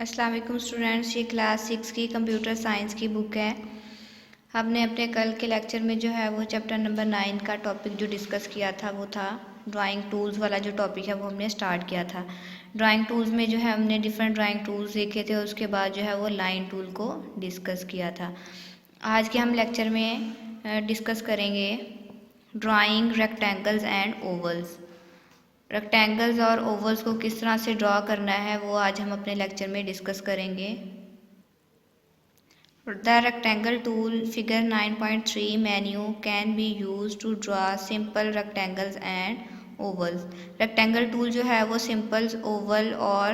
अस्सलाम वालेकुम स्टूडेंट्स, ये क्लास 6 की कंप्यूटर साइंस की बुक है। हमने अपने कल के लेक्चर में जो है वो चैप्टर नंबर 9 का टॉपिक जो डिस्कस किया था वो था ड्राइंग टूल्स वाला। जो टॉपिक है वो हमने स्टार्ट किया था। ड्राइंग टूल्स में जो है हमने डिफरेंट ड्राइंग टूल्स देखे थे, उसके बाद जो है वो लाइन टूल को डिस्कस किया था। आज के हम लेक्चर में डिस्कस करेंगे drawing rectangles and vowels. Rectangles और ओवल्स को किस तरह से ड्रॉ करना है वो आज हम अपने लेक्चर में डिस्कस करेंगे। The rectangle tool figure 9.3 menu can be use to draw simple rectangles and ovals. Rectangle tool जो है वो सिंपल, ओवल और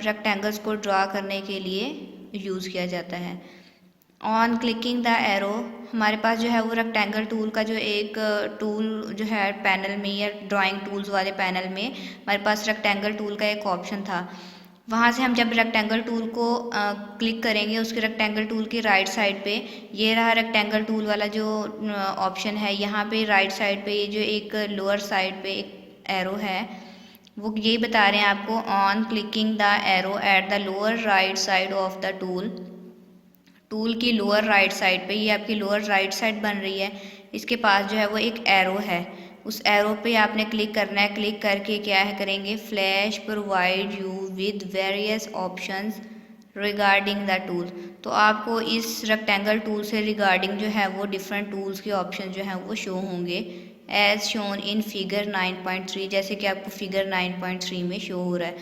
रेक्टेंगल्स को ड्रॉ करने के लिए यूज़ किया जाता है। ऑन क्लिकिंग द एरो, हमारे पास जो है वो रेक्टेंगल टूल का जो एक टूल जो है पैनल में या ड्राइंग टूल्स वाले पैनल में हमारे पास रेक्टेंगल टूल का एक ऑप्शन था। वहाँ से हम जब रेक्टेंगल टूल को क्लिक करेंगे, उसके रेक्टेंगल टूल की राइट साइड पे ये रहा रेक्टेंगल टूल वाला जो ऑप्शन है। यहाँ पे राइट साइड पे ये जो एक लोअर साइड पे एक एरो है वो ये बता रहे हैं आपको, on clicking the arrow at the lower right side of the tool की लोअर राइट साइड पे, ये आपकी लोअर राइट साइड बन रही है, इसके पास जो है वो एक एरो है। उस एरो पे आपने क्लिक करना है। क्लिक करके क्या है करेंगे, flash provide you with various options regarding the tool. तो आपको इस रेक्टेंगल टूल से रिगार्डिंग जो है वो डिफरेंट टूल्स के ऑप्शन जो हैं वो शो होंगे एज शोन इन फिगर 9.3, जैसे कि आपको फिगर 9.3 में शो हो रहा है।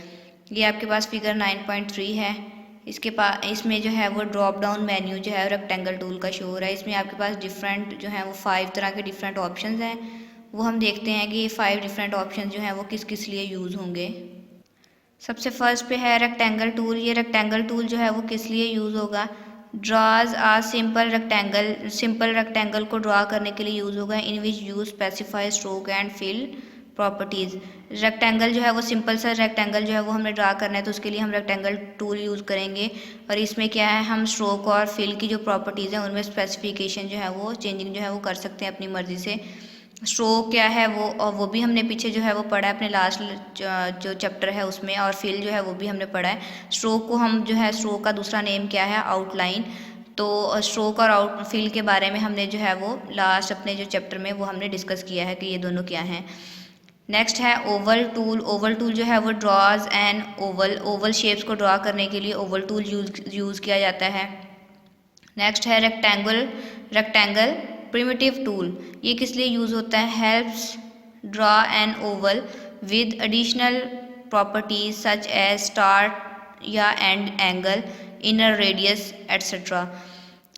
ये आपके पास फिगर 9.3 है। इसके पास इसमें जो है वो ड्रॉप डाउन मेन्यू जो है रेक्टेंगल टूल का शो हो रहा है। इसमें आपके पास डिफरेंट जो है वो 5 तरह के डिफरेंट ऑप्शंस हैं। वो हम देखते हैं कि ये 5 डिफरेंट ऑप्शन जो हैं वो किस किस लिए यूज़ होंगे। सबसे फर्स्ट पे है रेक्टेंगल टूल। ये रेक्टेंगल टूल जो है वो किस लिए यूज़ होगा, ड्रॉज आ सिंपल रेक्टेंगल को ड्रॉ करने के लिए यूज़ होगा in which use specify stroke and fill properties. Rectangle जो है वो सिंपल सा रेक्टेंगल जो है वो हमें ड्रा करना है, तो उसके लिए हम रेक्टेंगल टूल यूज़ करेंगे। और इसमें क्या है, हम स्ट्रोक और फिल की जो प्रॉपर्टीज़ हैं उनमें स्पेसिफिकेशन जो है वो चेंजिंग जो है वो कर सकते हैं अपनी मर्ज़ी से। स्ट्रोक क्या है वो, और वो भी हमने पीछे जो है वो पढ़ा है अपने लास्ट जो चैप्टर है उसमें, और फिल जो है वो भी हमने पढ़ा है। स्ट्रोक को हम जो है, स्ट्रोक का दूसरा नेम क्या है, आउटलाइन। तो स्ट्रोक और आउट फिल के बारे में हमने जो है वो लास्ट अपने जो चैप्टर में वो हमने डिस्कस किया है कि ये दोनों क्या हैं। नेक्स्ट है ओवल टूल। ओवल टूल जो है वो ड्रॉज एंड ओवल शेप्स को ड्रॉ करने के लिए ओवल टूल यूज़ किया जाता है। नेक्स्ट है रेक्टेंगल प्रिमिटिव टूल। ये किस लिए यूज़ होता है, helps draw an oval with additional properties such as start या end angle, inner radius etcetera.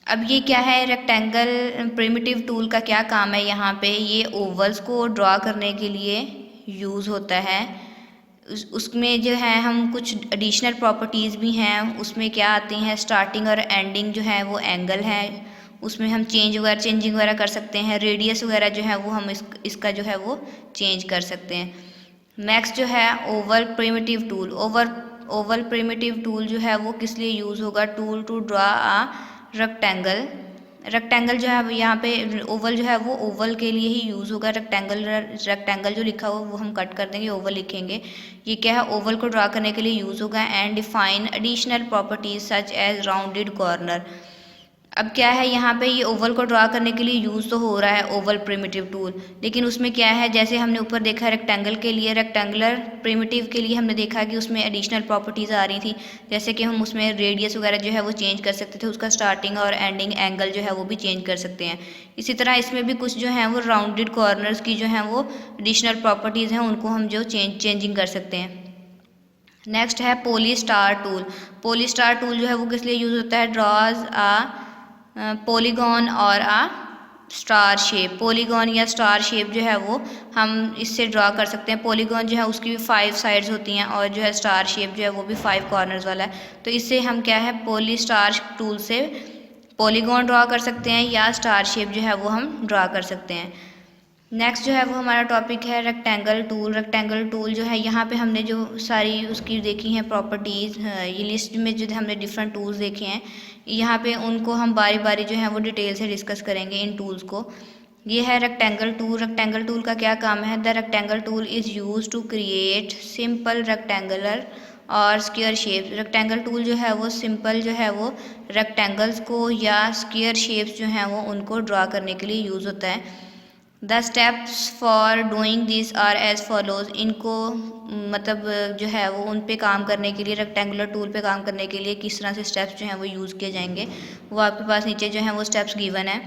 अब ये क्या है, रेक्टेंगल प्रिमिटिव टूल का क्या काम है यहाँ पे, ये ओवल्स को ड्रॉ करने के लिए यूज़ होता है। उसमें जो है हम कुछ एडिशनल प्रॉपर्टीज़ भी हैं, उसमें क्या आती हैं, स्टार्टिंग और एंडिंग जो है वो एंगल है, उसमें हम चेंजिंग वगैरह कर सकते हैं। रेडियस वगैरह जो है वो हम इसका जो है वो चेंज कर सकते हैं। नेक्स्ट जो है oval primitive tool. Oval primitive tool जो है वो किस लिए यूज़ होगा, tool to draw a rectangle जो है यहाँ पे ओवल जो है वो ओवल के लिए ही यूज़ होगा। रेक्टेंगल जो लिखा हुआ वो हम कट कर देंगे, ओवल लिखेंगे। ये क्या है, ओवल को ड्रा करने के लिए यूज़ होगा। And define additional properties such as rounded corner. अब क्या है यहाँ पे, ये ओवल को ड्रा करने के लिए यूज़ तो हो रहा है ओवल प्रिमिटिव टूल, लेकिन उसमें क्या है, जैसे हमने ऊपर देखा रेक्टेंगल के लिए, रेक्टेंगुलर प्रिमिटिव के लिए हमने देखा कि उसमें एडिशनल प्रॉपर्टीज़ आ रही थी, जैसे कि हम उसमें रेडियस वगैरह जो है वो चेंज कर सकते थे, उसका स्टार्टिंग और एंडिंग एंगल जो है वो भी चेंज कर सकते हैं। इसी तरह इसमें भी कुछ जो है वो राउंडेड कॉर्नर्स की जो है वो एडिशनल प्रॉपर्टीज़ हैं, उनको हम जो चेंजिंग कर सकते हैं। नेक्स्ट है पोली स्टार टूल। पोली स्टार टूल जो है वो किस लिए यूज़ होता है, ड्रॉज आ पॉलीगॉन और आ स्टार शेप। पॉलीगॉन या स्टार शेप जो है वो हम इससे ड्रा कर सकते हैं। पॉलीगॉन जो है उसकी भी 5 साइड्स होती हैं, और जो है स्टार शेप जो है वो भी 5 कॉर्नर्स वाला है। तो इससे हम क्या है, पोली स्टार टूल से पॉलीगॉन ड्रा कर सकते हैं या स्टार शेप जो है वो हम ड्रा कर सकते हैं। नेक्स्ट जो है वो हमारा टॉपिक है रेक्टेंगल टूल। रेक्टेंगल टूल जो है, यहाँ पे हमने जो सारी उसकी देखी हैं प्रॉपर्टीज़, ये लिस्ट में जो हमने डिफरेंट टूल्स देखे हैं, यहाँ पे उनको हम बारी बारी जो है वो डिटेल से डिस्कस करेंगे इन टूल्स को। ये है रेक्टेंगल टूल। रेक्टेंगल टूल का क्या काम है, the rectangle tool is use to create simple rectangular और स्क्वायर शेप। रेक्टेंगल टूल जो है वो सिंपल जो है वो रेक्टेंगल्स को या स्क्वायर शेप्स जो हैं वो उनको ड्रा करने के लिए यूज़ होता है। The steps for doing this are as follows. इनको मतलब जो है वो उन पे काम करने के लिए, रेक्टेंगुलर टूल पे काम करने के लिए किस तरह से स्टेप्स जो हैं वो यूज़ किए जाएंगे वो आपके पास नीचे जो है वो स्टेप्स गिवन है।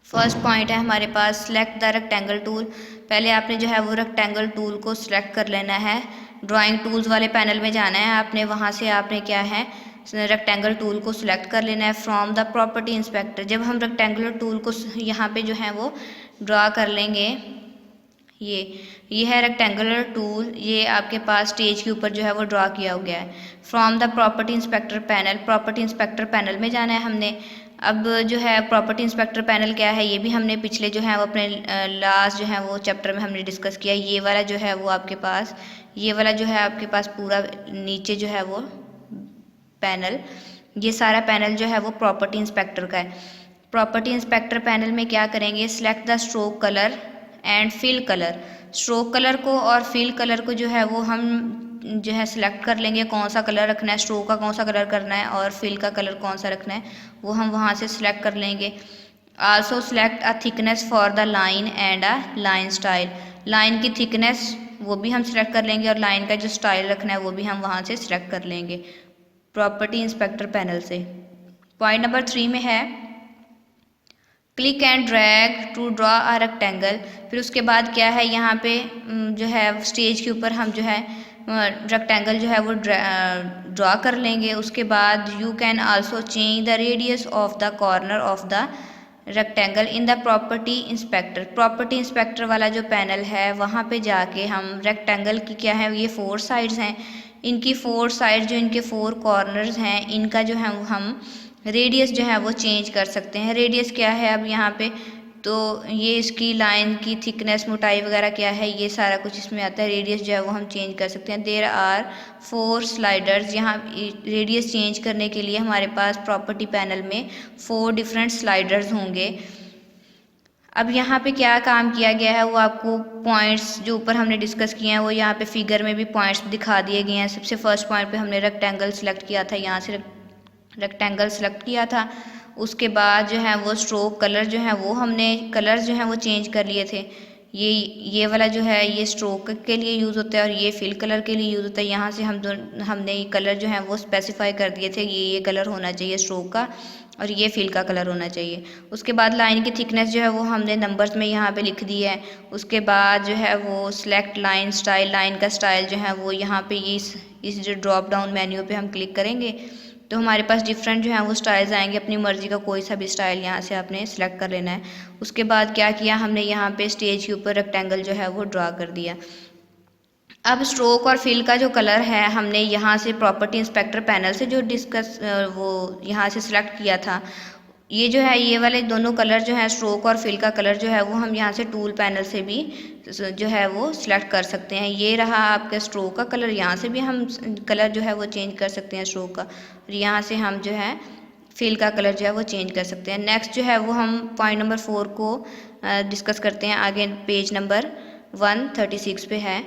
फर्स्ट पॉइंट है हमारे पास सेलेक्ट द रेक्टेंगल टूल। पहले आपने जो है वो रेक्टेंगल टूल को सिलेक्ट कर लेना है। ड्राइंग टूल्स वाले पैनल में जाना है आपने, वहाँ से आपने क्या है रेक्टेंगल टूल को सिलेक्ट कर लेना है फ्रॉम द प्रॉपर्टी इंस्पेक्टर। जब हम रेक्टेंगुलर टूल को यहाँ पे जो है वो ड्रा कर लेंगे, ये है रेक्टेंगुलर टूल, ये आपके पास स्टेज के ऊपर जो है वो ड्रा किया गया है। From the property inspector panel, property inspector panel में जाना है हमने। अब जो है प्रॉपर्टी इंस्पेक्टर पैनल क्या है ये भी हमने पिछले जो है वो अपने लास्ट जो है वो चैप्टर में हमने डिस्कस किया। ये वाला जो है वो आपके पास, ये वाला जो है आपके पास पूरा नीचे जो है वो पैनल, ये सारा पैनल जो है वो प्रॉपर्टी इंस्पेक्टर का है। प्रॉपर्टी इंस्पेक्टर पैनल में क्या करेंगे, select the stroke colour and fill colour. Stroke colour को और फिल कलर को जो है वो हम जो है सिलेक्ट कर लेंगे, कौन सा कलर रखना है, स्ट्रोक का कौन सा कलर करना है और फिल का कलर कौन सा रखना है वो हम वहाँ से सिलेक्ट कर लेंगे। Also select a thickness for the line and a line style. Line की थिकनेस वो भी हम सिलेक्ट कर लेंगे और लाइन का जो स्टाइल रखना है वो भी हम वहाँ से सिलेक्ट कर लेंगे प्रॉपर्टी इंस्पेक्टर पैनल से। पॉइंट नंबर 3 में है click and drag to draw a rectangle. फिर उसके बाद क्या है यहाँ पे जो है स्टेज के ऊपर हम जो है रेक्टेंगल जो है वो ड्रॉ कर लेंगे। उसके बाद you can also change the radius of the corner of the rectangle in the property inspector. Property inspector वाला जो पैनल है वहाँ पे जाके हम रेक्टेंगल की क्या है, ये 4 साइड्स हैं, इनकी 4 साइड जो इनके 4 कॉर्नर्स हैं इनका जो है हम रेडियस जो है वो चेंज कर सकते हैं। रेडियस क्या है अब यहाँ पे, तो ये इसकी लाइन की थिकनेस, मोटाई वगैरह क्या है, ये सारा कुछ इसमें आता है। रेडियस जो है वो हम चेंज कर सकते हैं। There are 4 sliders. यहाँ रेडियस चेंज करने के लिए हमारे पास प्रॉपर्टी पैनल में 4 डिफरेंट स्लाइडर्स होंगे। अब यहाँ पे क्या काम किया गया है वो आपको पॉइंट्स जो ऊपर हमने डिस्कस किए हैं वो यहाँ पे फिगर में भी पॉइंट्स दिखा दिए गए हैं। सबसे फर्स्ट पॉइंट पे हमने रेक्टेंगल सेलेक्ट किया था, यहाँ से रेक्टेंगल सेलेक्ट किया था। उसके बाद जो है वो स्ट्रोक कलर जो है वो हमने कलर जो है वो चेंज कर लिए थे। ये वाला जो है ये स्ट्रोक के लिए यूज़ होता है और ये फिल कलर के लिए यूज़ होता है। यहाँ से हमने ये कलर जो है वो स्पेसिफाई कर दिए थे, ये कलर होना चाहिए स्ट्रोक का और ये फिल का कलर होना चाहिए। उसके बाद लाइन की थिकनेस जो है वो हमने नंबर्स में यहाँ पे लिख दी है। उसके बाद जो है वो सिलेक्ट लाइन स्टाइल, लाइन का स्टाइल जो है वो यहाँ पे इस जो ड्रॉप डाउन मेन्यू पे हम क्लिक करेंगे तो हमारे पास डिफरेंट जो है वो स्टाइल्स आएंगे। अपनी मर्ज़ी का कोई सा भी स्टाइल यहाँ से आपने सेलेक्ट कर लेना है। उसके बाद क्या किया हमने, यहाँ पे स्टेज के ऊपर रेक्टेंगल जो है वो ड्रा कर दिया। अब स्ट्रोक और फिल का जो कलर है हमने यहाँ से प्रॉपर्टी इंस्पेक्टर पैनल से जो डिस्कस वो यहाँ से सिलेक्ट किया था, ये जो है ये वाले दोनों कलर जो है स्ट्रोक और फिल का कलर जो है वो हम यहाँ से टूल पैनल से भी जो है वो सिलेक्ट कर सकते हैं। ये रहा आपका स्ट्रोक का कलर, यहाँ से भी हम कलर जो है वो चेंज कर सकते हैं स्ट्रोक का, और यहाँ से हम जो है फिल का कलर जो है वो चेंज कर सकते हैं। नेक्स्ट जो है वो हम पॉइंट नंबर 4 को डिस्कस करते हैं। आगे पेज नंबर 136 पे है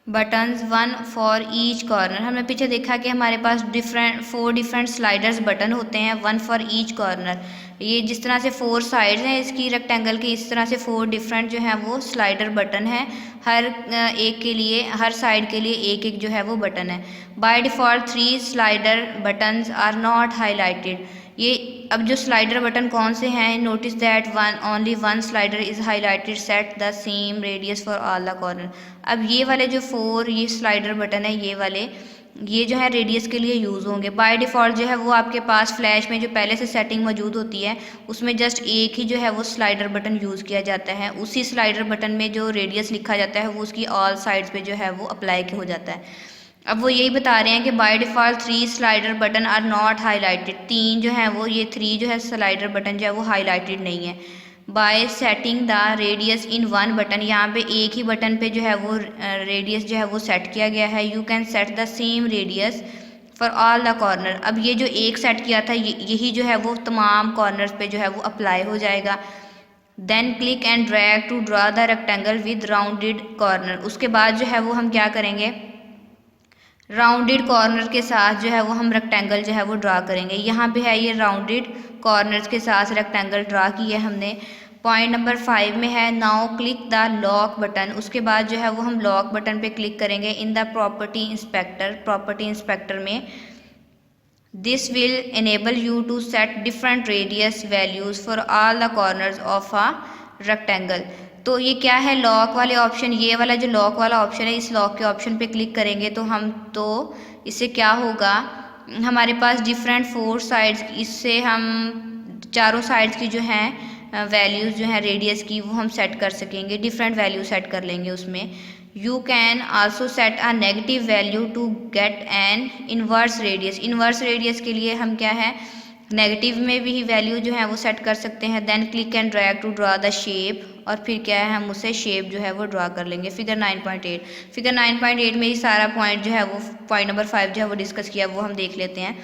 बटन्स 1 फॉर ईच कॉर्नर। हमने पीछे देखा कि हमारे पास 4 डिफरेंट स्लाइडर्स बटन होते हैं, 1 फॉर ईच कॉर्नर। ये जिस तरह से 4 साइड्स हैं इसकी रेक्टेंगल की, इस तरह से 4 डिफरेंट जो है वो स्लाइडर बटन है। हर एक के लिए, हर साइड के लिए एक एक जो है वो बटन है। By default 3 slider buttons are not highlighted. ये अब जो स्लाइडर बटन कौन से हैं, notice that only one slider is highlighted set the same radius for all the corner. अब ये वाले जो 4 ये स्लाइडर बटन है, ये वाले ये जो है रेडियस के लिए यूज़ होंगे। बाय डिफ़ॉल्ट जो है वो आपके पास फ्लैश में जो पहले से सेटिंग मौजूद होती है उसमें जस्ट एक ही जो है वो स्लाइडर बटन यूज़ किया जाता है। उसी स्लाइडर बटन में जो रेडियस लिखा जाता है वो उसकी ऑल साइड्स पे जो है वो अप्लाई हो जाता है। अब वो यही बता रहे हैं कि by default 3 slider button are not highlighted. 3 जो है वो ये 3 जो है स्लाइडर बटन जो है वो हाईलाइटेड नहीं है। Bye setting the radius in 1 button, यहाँ पे एक ही बटन पे जो है वो रेडियस जो है वो सेट किया गया है। You can set the same radius for all the corner. अब ये जो एक सेट किया था यही जो है वो तमाम कॉर्नर्स पे जो है वो अप्लाई हो जाएगा। Then click and drag to draw the rectangle with rounded corner. उसके बाद जो है वो हम क्या करेंगे, राउंडेड कॉर्नर के साथ जो है वो हम रेक्टेंगल जो है वो ड्रा करेंगे। यहाँ पे है ये राउंडेड कॉर्नर्स के साथ रेक्टेंगल ड्रा किया हमने। पॉइंट नंबर 5 में है now click the lock button. उसके बाद जो है वो हम लॉक बटन पे क्लिक करेंगे इन द प्रॉपर्टी इंस्पेक्टर में। This will enable you to set different radius values for all the corners of a rectangle. तो ये क्या है, लॉक वाले ऑप्शन, ये वाला जो लॉक वाला ऑप्शन है, इस लॉक के ऑप्शन पे क्लिक करेंगे तो इससे क्या होगा, हमारे पास डिफरेंट 4 साइड्स, इससे हम चारों साइड्स की जो हैं वैल्यूज़ जो है रेडियस की वो हम सेट कर सकेंगे, डिफरेंट वैल्यू सेट कर लेंगे उसमें। You can also set a negative value to get an inverse radius. Inverse radius के लिए हम क्या है, नेगेटिव में भी वैल्यू जो है वो सेट कर सकते हैं। Then click and drag to draw the shape, और फिर क्या है हम उसे शेप जो है वो ड्रा कर लेंगे। फिगर 9.8, फिगर 9.8 में ही सारा पॉइंट जो है वो पॉइंट नंबर 5 जो है वो डिस्कस किया, वो हम देख लेते हैं।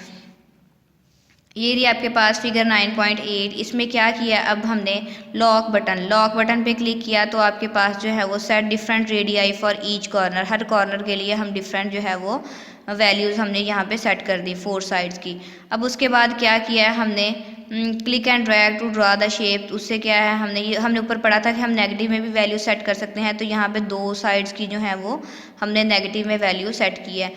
ये रही आपके पास फिगर 9.8। इसमें क्या किया, अब हमने लॉक बटन पे क्लिक किया तो आपके पास जो है वो set different radii for each corner, her corner के लिए हम डिफरेंट जो है वो वैल्यूज़ हमने यहाँ पे सेट कर दी 4 साइड्स की। अब उसके बाद क्या किया है हमने, click and drag to draw the shape. उससे क्या है, हमने ऊपर पढ़ा था कि हम नेगेटिव में भी वैल्यू सेट कर सकते हैं, तो यहाँ पे 2 साइड्स की जो है वो हमने नेगेटिव में वैल्यू सेट की है।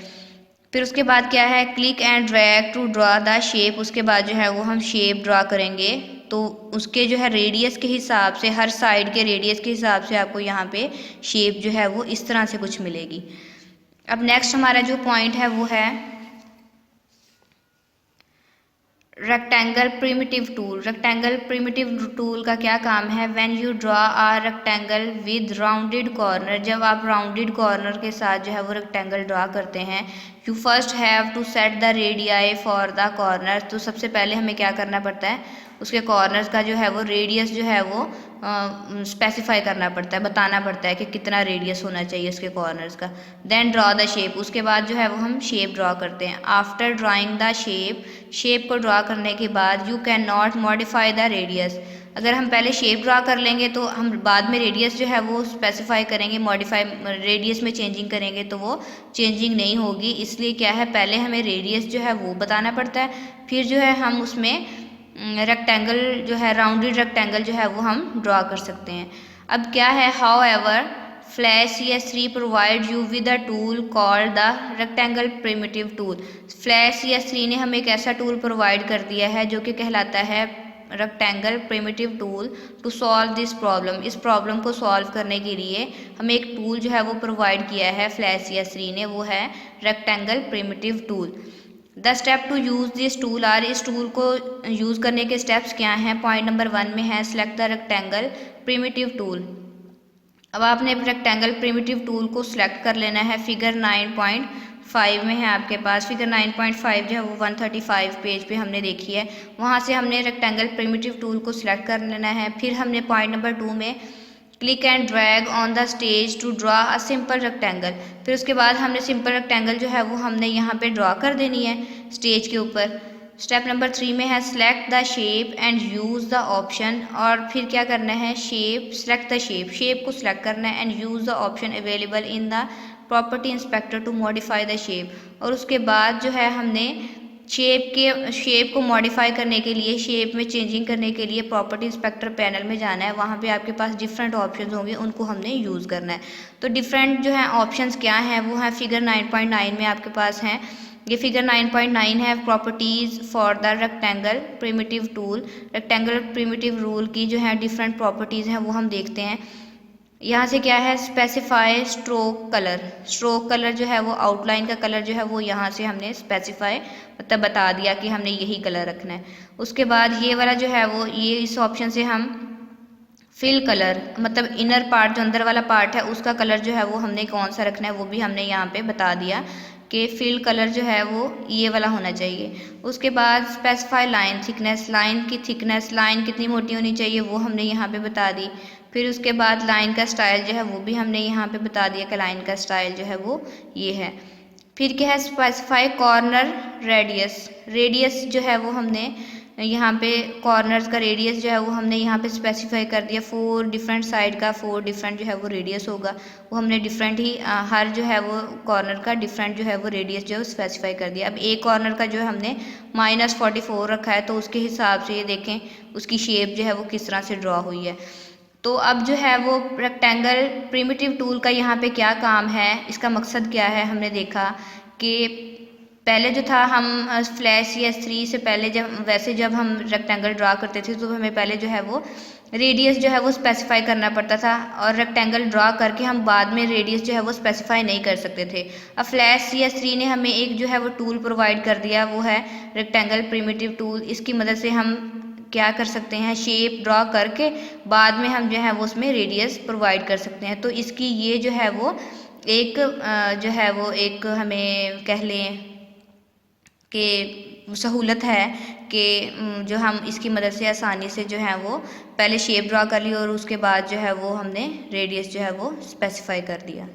फिर उसके बाद क्या है, click and drag to draw the shape. उसके बाद जो है वो हम शेप ड्रा करेंगे, तो उसके जो है रेडियस के हिसाब से, हर साइड के रेडियस के हिसाब से आपको यहाँ पे शेप जो है वो इस तरह से कुछ मिलेगी। अब नेक्स्ट हमारा जो पॉइंट है वो है rectangle primitive tool. Rectangle primitive tool का क्या काम है, when you draw a rectangle with rounded corner. जब आप राउंडेड कॉर्नर के साथ जो है वो रेक्टेंगल ड्रा करते हैं, you first have to set the radii for the corner. तो सबसे पहले हमें क्या करना पड़ता है, उसके कॉर्नर्स का जो है वो रेडियस जो है वो स्पेसिफाई करना पड़ता है, बताना पड़ता है कि कितना रेडियस होना चाहिए उसके कॉर्नर्स का। Then draw the shape. उसके बाद जो है वो हम शेप ड्रॉ करते हैं। आफ्टर ड्राइंग द शेप को ड्रॉ करने के बाद you can not modify the radius. अगर हम पहले शेप ड्रॉ कर लेंगे तो हम बाद में रेडियस जो है वो स्पेसिफाई करेंगे, मॉडिफाई रेडियस में चेंजिंग करेंगे तो वो चेंजिंग नहीं होगी। इसलिए क्या है, पहले हमें रेडियस जो है वो बताना पड़ता है, फिर जो है हम उसमें रेक्टेंगल जो है, राउंडेड रेक्टेंगल जो है वो हम ड्रॉ कर सकते हैं। अब क्या है, how ever flash CS3 provide you with a tool called the rectangle primitive tool. Flash CS3 ने हमें एक ऐसा टूल प्रोवाइड कर दिया है जो कि कहलाता है rectangle primitive tool to solve this problem. इस प्रॉब्लम को सॉल्व करने के लिए हमें एक टूल जो है वो प्रोवाइड किया है फ्लैश CS3 ने, वो है rectangle primitive tool. The step to use this tool are, इस टूल को यूज़ करने के स्टेप्स क्या हैं। पॉइंट नंबर 1 में है select the rectangle primitive tool. अब आपने रेक्टेंगल प्रिमिटिव टूल को सिलेक्ट कर लेना है। फिगर 9.5 में है आपके पास। फिगर 9.5 जो है वो 135 पेज पे हमने देखी है, वहाँ से हमने रेक्टेंगल प्रिमिटिव टूल को सिलेक्ट कर लेना है। फिर हमने पॉइंट नंबर 2 में click and drag on the stage to draw a simple rectangle. फिर उसके बाद हमने सिंपल रेक्टेंगल जो है वो हमने यहाँ पे ड्रा कर देनी है स्टेज के ऊपर। स्टेप नंबर 3 में है select the shape and use the option. और फिर क्या करना है, सेलेक्ट द शेप को सिलेक्ट करना है and use the option available in the property inspector to modify the shape. और उसके बाद जो है हमने शेप को मॉडिफाई करने के लिए, शेप में चेंजिंग करने के लिए प्रॉपर्टी इंस्पेक्टर पैनल में जाना है। वहाँ पे आपके पास डिफरेंट ऑप्शंस होंगे, उनको हमने यूज़ करना है। तो डिफरेंट जो है ऑप्शंस क्या हैं, वो है फिगर 9.9 में आपके पास हैं। ये फिगर 9.9 है, properties for the rectangle primitive tool. Rectangle primitive rule की जो है डिफरेंट प्रॉपर्टीज़ हैं वो हम देखते हैं। यहाँ से क्या है, स्पेसिफाई स्ट्रोक कलर जो है वो आउटलाइन का कलर जो है वो यहाँ से हमने स्पेसिफाई मतलब बता दिया कि हमने यही कलर रखना है। उसके बाद ये वाला जो है वो, ये इस ऑप्शन से हम फिल कलर मतलब इनर पार्ट जो अंदर वाला पार्ट है उसका कलर जो है वो हमने कौन सा रखना है वो भी हमने यहाँ पे बता दिया कि फिल कलर जो है वो ये वाला होना चाहिए। उसके बाद स्पेसिफाई लाइन थिकनेस, लाइन की थिकनेस, लाइन कितनी मोटी होनी चाहिए वो हमने यहाँ पे बता दी। फिर उसके बाद लाइन का स्टाइल जो है वो भी हमने यहाँ पे बता दिया कि लाइन का स्टाइल जो है वो ये है। फिर क्या है, स्पेसिफाई कॉर्नर रेडियस जो है वो हमने यहाँ पे कॉर्नर्स का रेडियस जो है वो हमने यहाँ पे स्पेसिफाई कर दिया। 4 डिफरेंट साइड का 4 डिफरेंट जो है वो रेडियस होगा, वो हमने डिफरेंट ही हर जो है वो कॉर्नर का डिफरेंट जो है वो रेडियस जो है स्पेसिफाई कर दिया। अब एक कॉर्नर का जो है हमने -44 रखा है, तो उसके हिसाब से ये देखें उसकी शेप जो है वो किस तरह से ड्रॉ हुई है। तो अब जो है वो रेक्टेंगल प्रिमिटिव टूल का यहाँ पे क्या काम है, इसका मकसद क्या है, हमने देखा कि पहले जो था हम फ्लैश CS3 से पहले जब हम रेक्टेंगल ड्रा करते थे तो हमें पहले जो है वो रेडियस जो है वो स्पेसिफाई करना पड़ता था, और रेक्टेंगल ड्रा करके हम बाद में रेडियस जो है वो स्पेसिफाई नहीं कर सकते थे। अब फ्लैश CS3 ने हमें एक जो है वो टूल प्रोवाइड कर दिया, वो है रेक्टेंगल प्रिमिटिव टूल। इसकी मदद से हम क्या कर सकते हैं, शेप ड्रॉ करके बाद में हम जो है वो उसमें रेडियस प्रोवाइड कर सकते हैं। तो इसकी ये जो है वो एक हमें कह लें कि सहूलत है कि जो हम इसकी मदद से आसानी से जो है वो पहले शेप ड्रॉ कर ली और उसके बाद जो है वो हमने रेडियस जो है वो स्पेसिफाई कर दिया।